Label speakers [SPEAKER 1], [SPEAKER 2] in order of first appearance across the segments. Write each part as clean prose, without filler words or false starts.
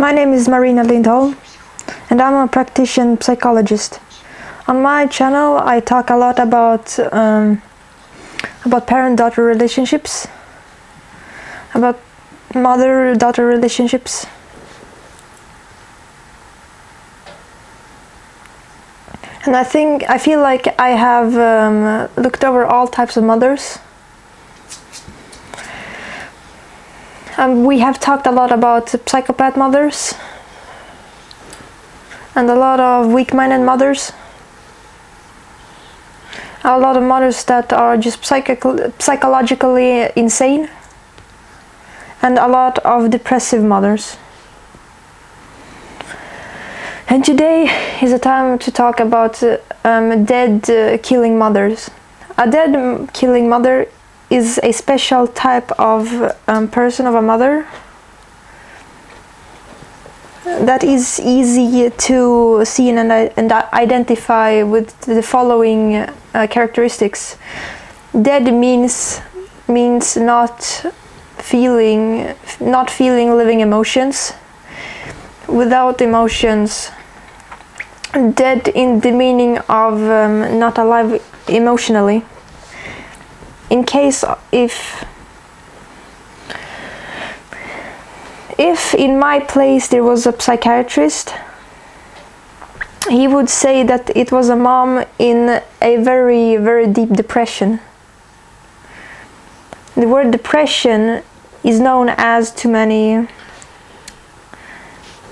[SPEAKER 1] My name is Marina Lindholm and I'm a practitioner psychologist. On my channel I talk a lot about parent-daughter relationships, about mother-daughter relationships. And I feel like I have looked over all types of mothers. We have talked a lot about psychopath mothers and a lot of weak-minded mothers. A lot of mothers that are just psychologically insane, and a lot of depressive mothers. And today is a time to talk about dead killing mothers. A dead killing mother is a special type of person, of a mother, that is easy to see and identify with the following characteristics. Dead means not feeling living emotions, without emotions. Dead in the meaning of not alive emotionally. In case if in my place there was a psychiatrist, he would say that it was a mom in a very, very deep depression. The word depression is known as to many.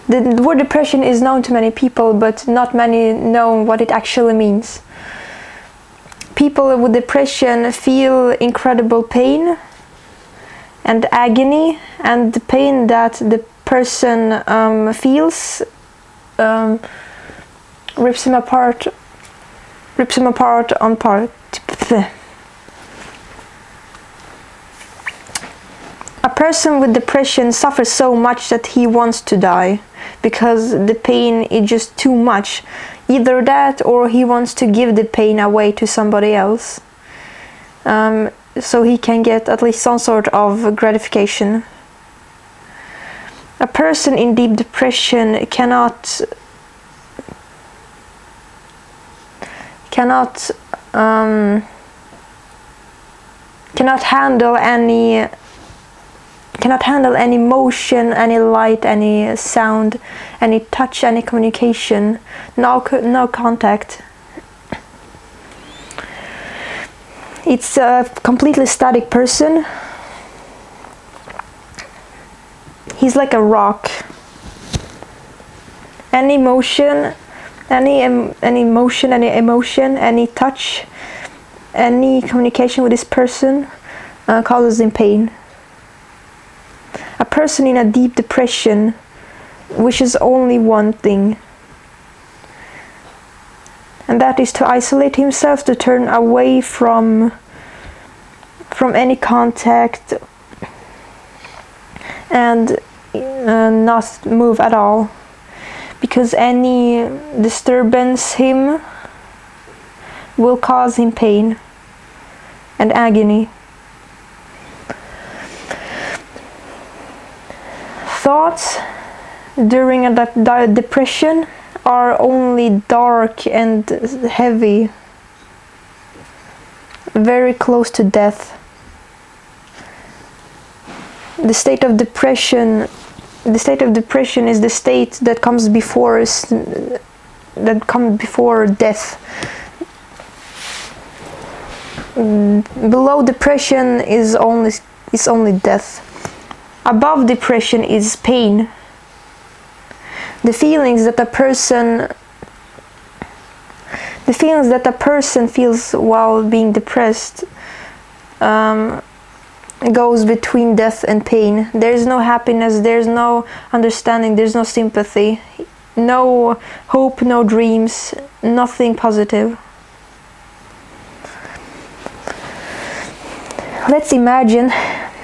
[SPEAKER 1] The word depression is known to many people, but not many know what it actually means. People with depression feel incredible pain and agony, and the pain that the person feels rips him apart on part. A person with depression suffers so much that he wants to die, because the pain is just too much. Either that, or he wants to give the pain away to somebody else, so he can get at least some sort of gratification. A person in deep depression cannot handle any motion, any light, any sound, any touch, any communication, no contact. It's a completely static person. He's like a rock. Any motion, any emotion, any emotion, any touch, any communication with this person causes him pain. A person in a deep depression wishes only one thing, and that is to isolate himself, to turn away from any contact and not move at all, because any disturbance him will cause him pain and agony. Thoughts during a depression are only dark and heavy, very close to death. The state of depression is the state that comes before death. Below depression is only death. Above depression is pain. The feelings that a person feels while being depressed goes between death and pain. There's no happiness, there's no understanding, there's no sympathy, no hope, no dreams, nothing positive. Let's imagine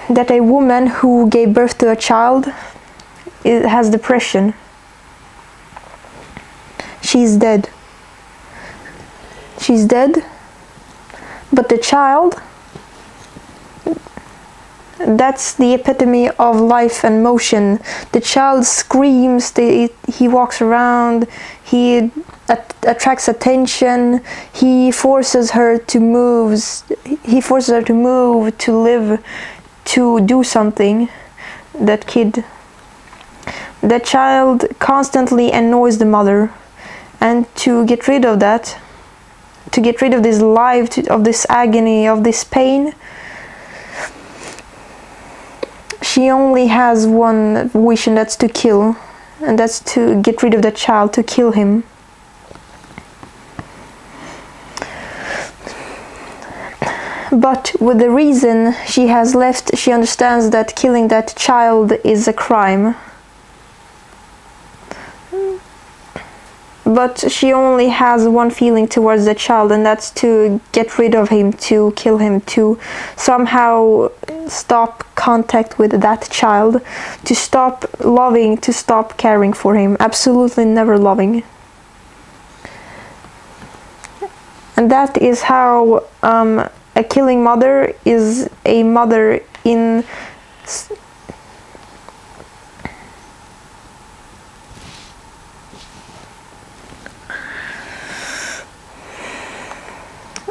[SPEAKER 1] that a woman who gave birth to a child has depression. She's dead. She's dead, but the child That's the epitome of life and motion. The child screams, he walks around, he attracts attention, he forces her to move, to live, to do something. That kid, that child constantly annoys the mother, and to get rid of that, to get rid of this life, of this agony, of this pain, she only has one wish, and that's to kill, and that's to get rid of the child, to kill him. But with the reason she has left, she understands that killing that child is a crime. But she only has one feeling towards the child, and that's to get rid of him, to kill him, to somehow stop contact with that child, to stop loving, to stop caring for him, absolutely never loving. And that is how a killing mother is a mother in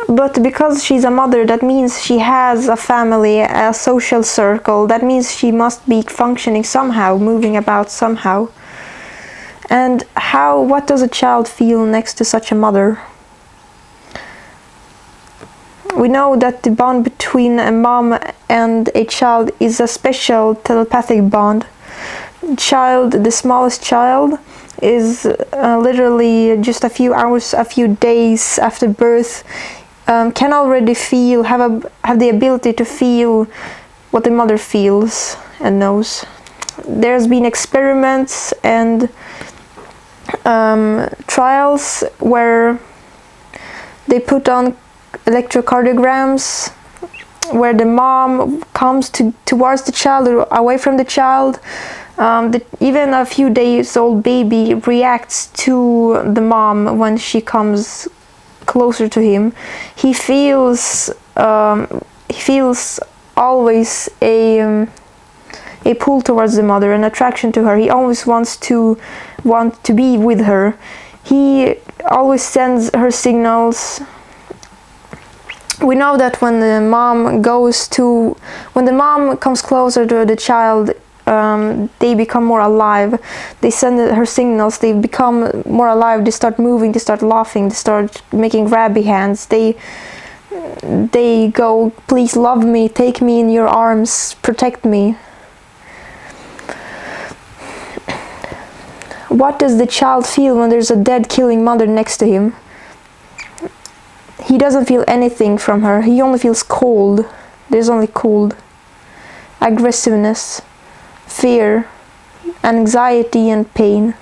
[SPEAKER 1] but because she's a mother, that means she has a family, a social circle. That means she must be functioning somehow, moving about somehow. And what does a child feel next to such a mother? We know that the bond between a mom and a child is a special telepathic bond. The smallest child, is literally just a few hours, a few days after birth, can already feel, have the ability to feel what the mother feels and knows. There's been experiments and trials where they put on electrocardiograms where the mom comes towards the child or away from the child. Even a few days old baby reacts to the mom when she comes closer to him. He feels always a pull towards the mother, an attraction to her. He always want to be with her. He always sends her signals. We know that when the mom comes closer to the child, they become more alive. They send her signals, they become more alive, they start moving, they start laughing, they start making grabby hands, they go, please love me, take me in your arms, protect me. What does the child feel when there's a dead killing mother next to him? He doesn't feel anything from her, he only feels cold. There's only cold, aggressiveness, fear, anxiety and pain.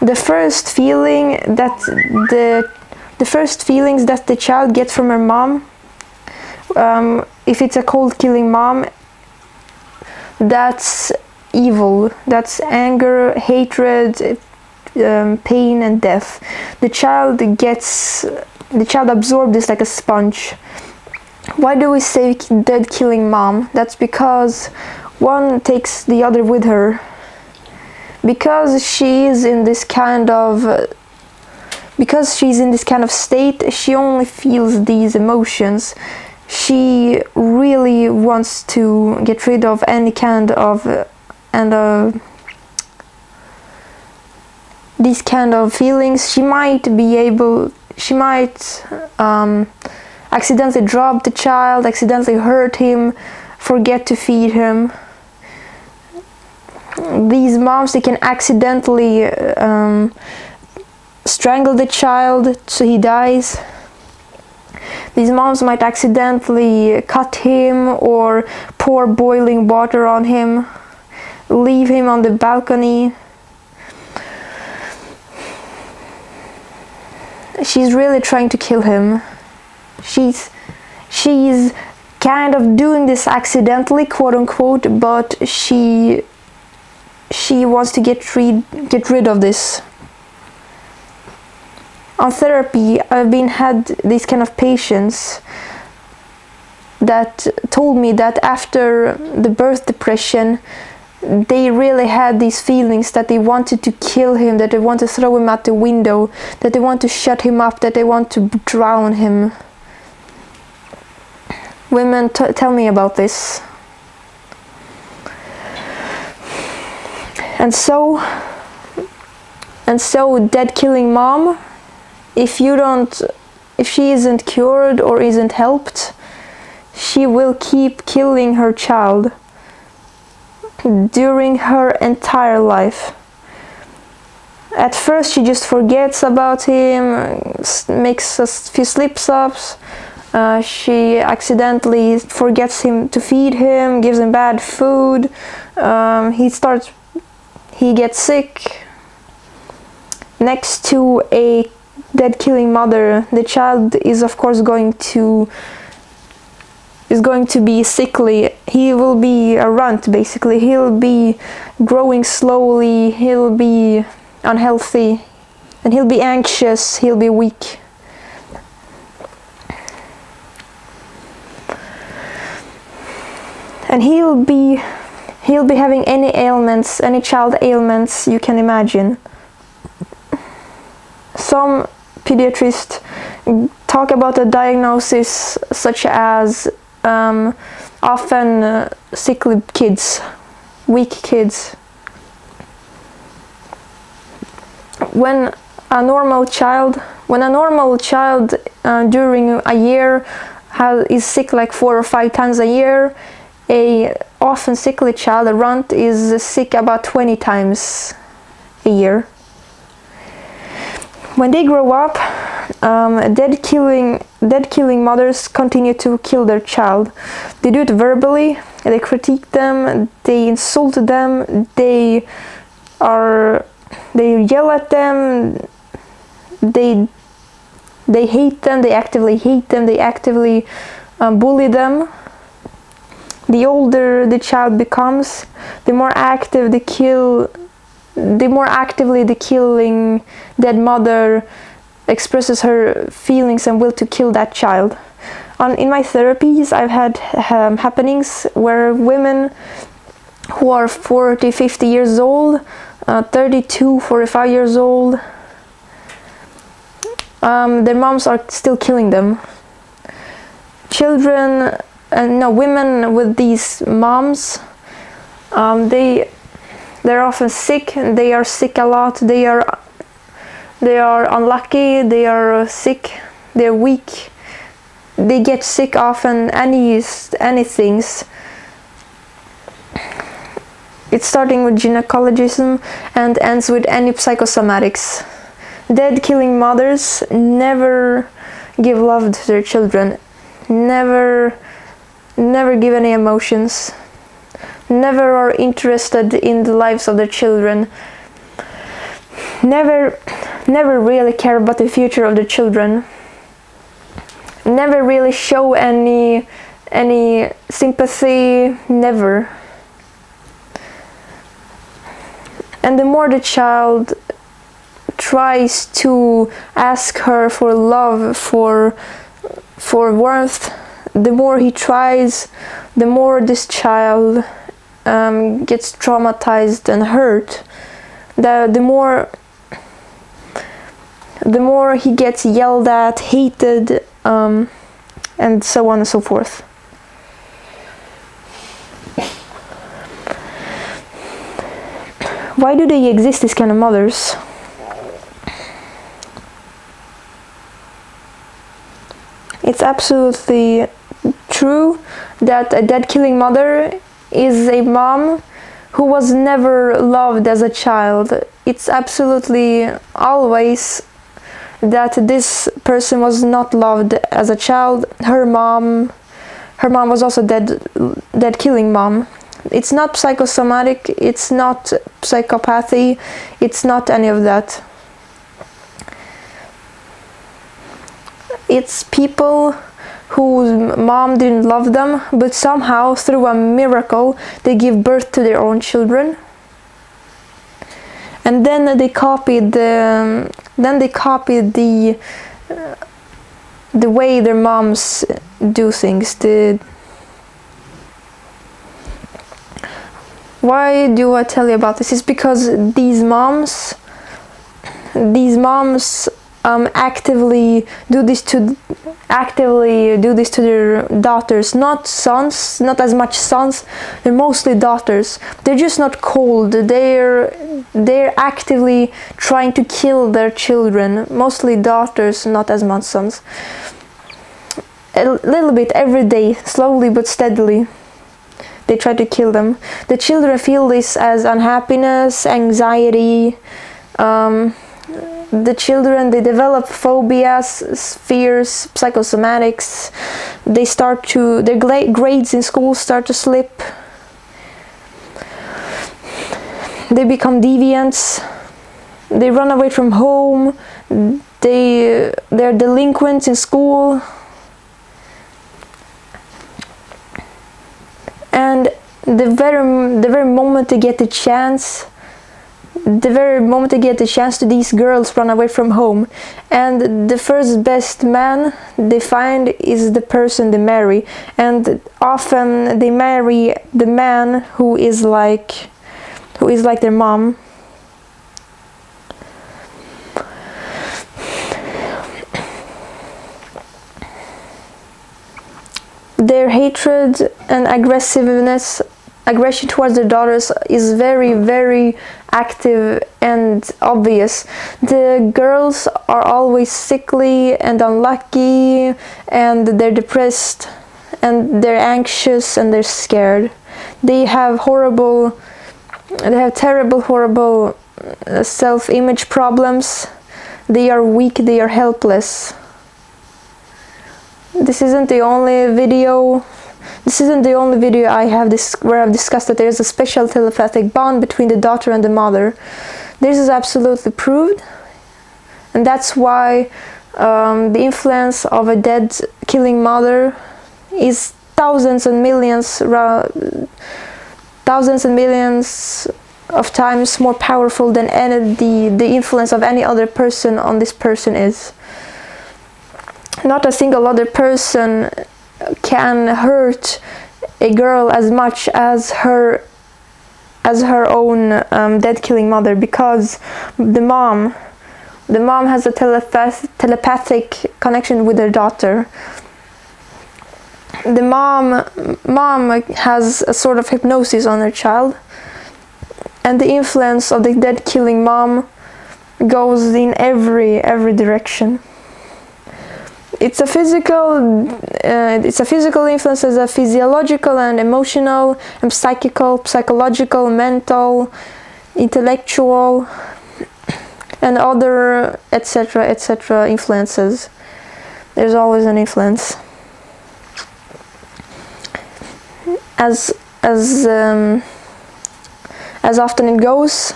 [SPEAKER 1] The first feelings that the child gets from her mom, if it's a cold killing mom, that's evil, that's anger, hatred, pain and death. The child absorbs this like a sponge. Why do we say dead killing mom? That's because one takes the other with her. Because she's in this kind of state, she only feels these emotions. She really wants to get rid of any kind of these kind of feelings. She might accidentally drop the child, accidentally hurt him, forget to feed him. These moms, they can accidentally strangle the child so he dies. These moms might accidentally cut him or pour boiling water on him, leave him on the balcony. She's really trying to kill him. She's kind of doing this accidentally, quote unquote, but she wants to get rid of this. On therapy, I've had these kind of patients that told me that after the birth depression, they really had these feelings that they wanted to kill him, that they want to throw him out the window, that they want to shut him up, that they want to drown him. Women, tell me about this. And so dead killing mom, if she isn't cured or isn't helped, she will keep killing her child during her entire life. At first she just forgets about him, makes a few slip-ups, she accidentally forgets him to feed him, gives him bad food, he gets sick. Next to a dead killing mother, the child is of course going to be sickly. He will be a runt, basically. He'll be growing slowly, he'll be unhealthy, and he'll be anxious, he'll be weak. And he'll be having any ailments, any child ailments you can imagine. Some pediatrists talk about a diagnosis such as often sickly kids, weak kids. When a normal child during a year is sick like 4 or 5 times a year, a often sickly child, a runt, is sick about 20 times a year. When they grow up, dead killing mothers continue to kill their child. They do it verbally, they critique them, they insult them, they yell at them, they hate them, they actively hate them, they actively bully them. The older the child becomes, the more actively the killing dead mother expresses her feelings and will to kill that child. In my therapies, I've had happenings where women who are 40, 50 years old, 32, 45 years old, their moms are still killing them. Women with these moms, they're often sick. They are sick a lot. They are unlucky. They are sick. They're weak. They get sick often. Any things. It's starting with gynecologism and ends with any psychosomatics. Dead killing mothers never give love to their children. Never give any emotions, never are interested in the lives of their children, never really care about the future of their children, never really show any sympathy, never. And the more the child tries to ask her for love, for warmth, the more he tries, the more this child gets traumatized and hurt. The more he gets yelled at, hated, and so on and so forth. Why do they exist, these kind of mothers? It's absolutely true that a dead killing mother is a mom who was never loved as a child. It's absolutely always that this person was not loved as a child. Her mom was also dead killing mom. It's not psychosomatic, it's not psychopathy, it's not any of that. It's people whose mom didn't love them, but somehow through a miracle they give birth to their own children, and then they copied the way their moms do things, the Why do I tell you about this? It's because these moms actively do this to their daughters, not sons, not as much sons. They're mostly daughters. They're just not cold. They're actively trying to kill their children, mostly daughters, not as much sons. A little bit every day, slowly but steadily. They try to kill them. The children feel this as unhappiness, anxiety. The children, they develop phobias, fears, psychosomatics. Their grades in school start to slip. They become deviants. They run away from home. They're delinquents in school. And the very moment they get the chance, these girls run away from home, and the first best man they find is the person they marry, and often they marry the man who is like their mom. Their hatred and aggression towards their daughters is very, very active and obvious. The girls are always sickly and unlucky, and they're depressed, and they're anxious, and they're scared. They have terrible, horrible self-image problems. They are weak, they are helpless. This isn't the only video I have where I've discussed that there is a special telepathic bond between the daughter and the mother. This is absolutely proved, and that's why the influence of a dead killing mother is thousands and millions of times more powerful than the influence of any other person on this person is. Not a single other person can hurt a girl as much as her own dead killing mother, because the mom has a telepathic connection with her daughter. The mom has a sort of hypnosis on her child, and the influence of the dead killing mom goes in every direction. It's a physical influence, as a physiological and emotional and psychological, mental, intellectual, and other etc. influences. There's always an influence. As often it goes,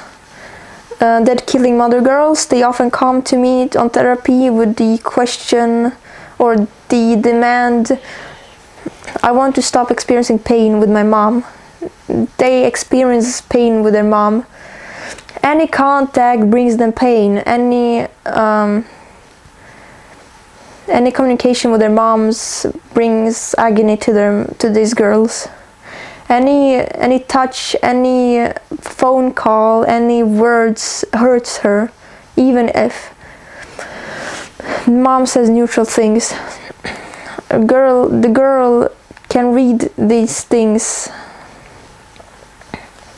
[SPEAKER 1] dead killing mother girls, they often come to me on therapy with the question or the demand, I want to stop experiencing pain with my mom. They experience pain with their mom. Any contact brings them pain. Any communication with their moms brings agony to these girls. Any touch, any phone call, any words hurts her, even if mom says neutral things. The girl can read these things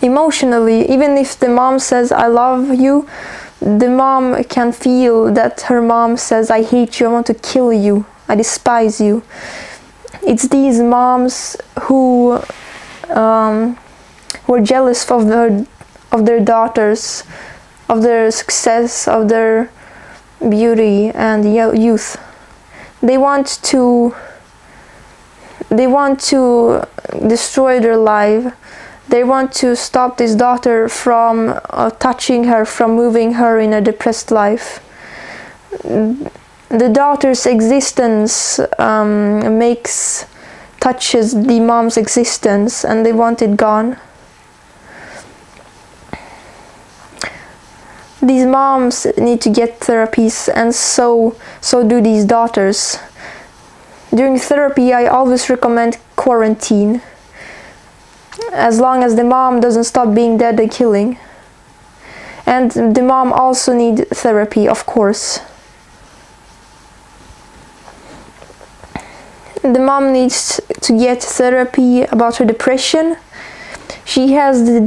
[SPEAKER 1] emotionally. Even if the mom says I love you, the mom can feel that her mom says I hate you, I want to kill you, I despise you. It's these moms who were jealous of their daughters, of their success, of their beauty and youth. They want to destroy their life. They want to stop this daughter from touching her, from moving her in a depressed life. The daughter's existence touches the mom's existence, and they want it gone. These moms need to get therapies, and so do these daughters. During therapy, I always recommend quarantine. as long as the mom doesn't stop being dead and killing. And the mom also needs therapy, of course. The mom needs to get therapy about her depression. She has the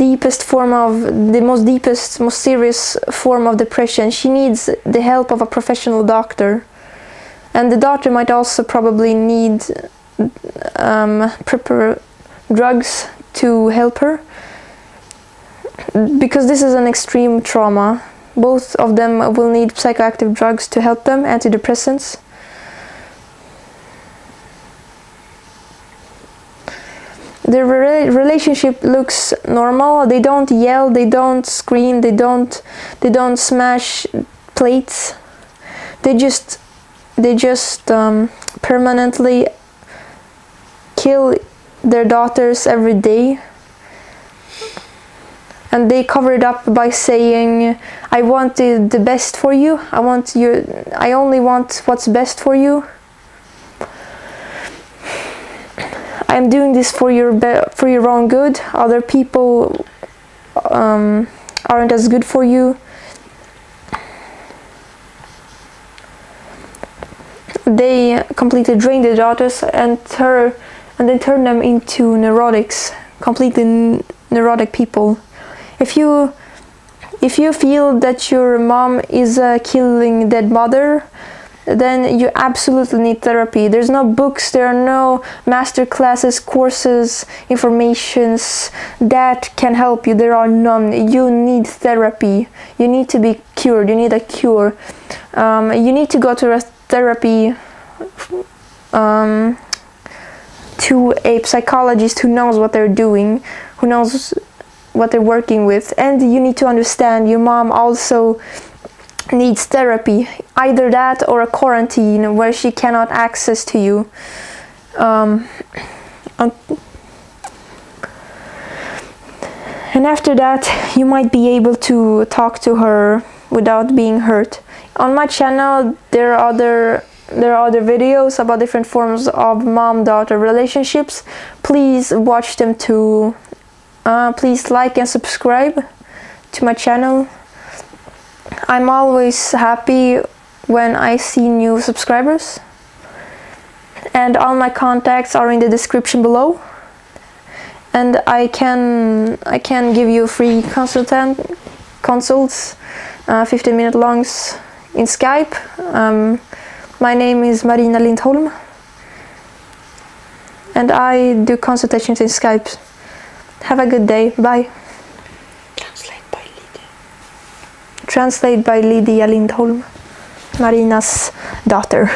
[SPEAKER 1] most serious form of depression. She needs the help of a professional doctor. And the doctor might also probably need prepare drugs to help her, because this is an extreme trauma. Both of them will need psychoactive drugs to help them, antidepressants. Their relationship looks normal. They don't yell, they don't scream, they don't smash plates. They just permanently kill their daughters every day, and they cover it up by saying, I want the best for you, I only want what's best for you, I'm doing this for your own good, other people aren't as good for you. They completely drain their daughters and then turn them into neurotics, completely neurotic people. If you feel that your mom is a killing dead mother, then you absolutely need therapy. There's no books, there are no master classes, courses, informations that can help you. There are none. You need therapy. You need to be cured. You need a cure. You need to go to a therapy to a psychologist who knows what they're doing, who knows what they're working with. And you need to understand your mom also needs therapy, either that or a quarantine where she cannot access to you. And after that you might be able to talk to her without being hurt. On my channel there are other videos about different forms of mom-daughter relationships. Please watch them too. Please like and subscribe to my channel. I'm always happy when I see new subscribers, and all my contacts are in the description below, and I can give you free consults, 15-minute longs in Skype. My name is Marina Lindholm, and I do consultations in Skype. Have a good day. Bye. Translate by Lidia Lindholm, Marina's daughter.